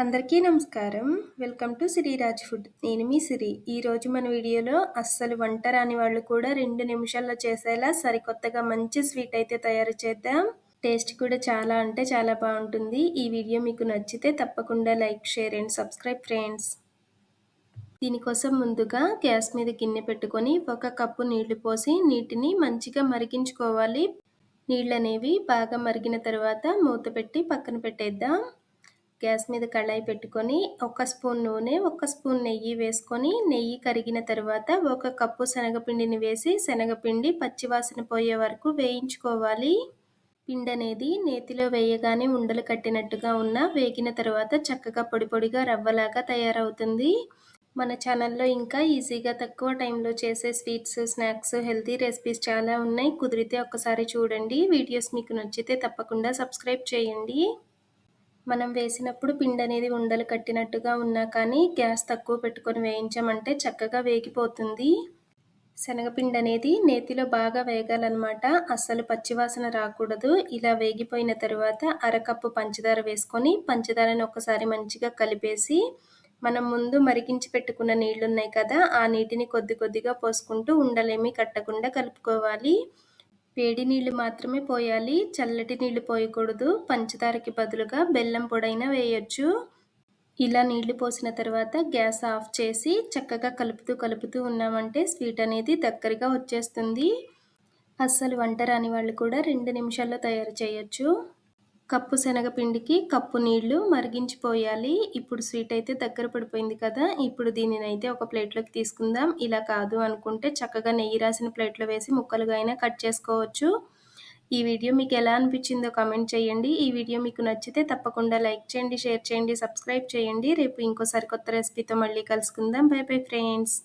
అందరికీ నమస్కారం. Welcome to Siriraj food. నేను మీ సిరి. ఈరోజు మన వీడియోలో అస్సలు వంట రాని వాళ్ళు కూడా 2 నిమిషాల్లో చేసేలా సరికొత్తగా మంచి స్వీట్ అయితే తయారు చేద్దాం. టేస్ట్ కూడా చాలా అంటే చాలా బాగుంటుంది. ఈ వీడియో మీకు నచ్చితే తప్పకుండా like, share and subscribe friends. దీనికోసం ముందుగా గ్యాస్ మీద గిన్నె పెట్టుకొని 1 కప్పు నీళ్లు పోసి నీటిని మంచిగా మరిగించుకోవాలి. నీళ్ళనేవి బాగా మరిగిన తర్వాత మూత పెట్టి పక్కన పెట్టేద్దాం. గ్యాస్ మీద కళాయి పెట్టుకొని 1 స్పూన్ నూనె, 1 స్పూన్ నెయ్యి వేసుకొని నెయ్యి కరిగిన తర్వాత 1 కప్పు శనగపిండిని వేసి శనగపిండి పచ్చివాసన పోయే వరకు వేయించుకోవాలి. పిండి అనేది నేతిలో వేయగానే ఉండలు కట్టినట్టుగా వేగిన తర్వాత చక్కగా పొడి పొడిగా రవ్వలాగా తయారవుతుంది. మన ఛానల్లో ఇంకా ఈజీగా తక్కువ టైంలో చేసే స్వీట్స్, స్నాక్స్, హెల్తీ రెసిపీస్ చాలా ఉన్నాయి. కుదిరితే ఒక్కసారి చూడండి. వీడియోస్ మీకు నచ్చితే తప్పకుండా సబ్స్క్రైబ్ చేయండి. మనం వేసినప్పుడు పిండి అనేది ఉండలు కట్టినట్టుగా ఉన్నా కానీ గ్యాస్ తక్కువ పెట్టుకొని వేయించామంటే చక్కగా వేగిపోతుంది. శనగపిండి అనేది నేతిలో బాగా వేగాలన్నమాట. అస్సలు పచ్చివాసన రాకూడదు. ఇలా వేగిపోయిన తర్వాత 1/2 కప్పు పంచదార వేసుకొని పంచదారని ఒకసారి మంచిగా కలిపేసి మనం ముందు మరిగించి పెట్టుకున్న నీళ్లు ఉన్నాయి కదా, ఆ నీటిని కొద్ది కొద్దిగా పోసుకుంటూ ఉండలేమీ కట్టకుండా కలుపుకోవాలి. వేడి నీళ్లు మాత్రమే పోయాలి, చల్లటి నీళ్లు పోయకూడదు. పంచదారకి బదులుగా బెల్లం పొడైనా వేయొచ్చు. ఇలా నీళ్లు పోసిన తర్వాత గ్యాస్ ఆఫ్ చేసి చక్కగా కలుపుతూ ఉన్నామంటే స్వీట్ అనేది దగ్గరగా వచ్చేస్తుంది. అస్సలు వంట రాని వాళ్ళు కూడా 2 నిమిషాల్లో తయారు చేయొచ్చు. కప్పు శనగపిండికి కప్పు నీళ్లు మరిగించిపోయాలి. ఇప్పుడు స్వీట్ అయితే దగ్గర పడిపోయింది కదా, ఇప్పుడు దీనినైతే ఒక ప్లేట్లోకి తీసుకుందాం. ఇలా కాదు అనుకుంటే చక్కగా నెయ్యి రాసిన ప్లేట్లో వేసి ముక్కలుగా అయినా కట్ చేసుకోవచ్చు. ఈ వీడియో మీకు ఎలా అనిపించిందో కామెంట్ చేయండి. ఈ వీడియో మీకు నచ్చితే తప్పకుండా లైక్ చేయండి, షేర్ చేయండి, సబ్స్క్రైబ్ చేయండి. రేపు ఇంకోసారి కొత్త రెసిపీతో మళ్ళీ కలుసుకుందాం. By bye friends.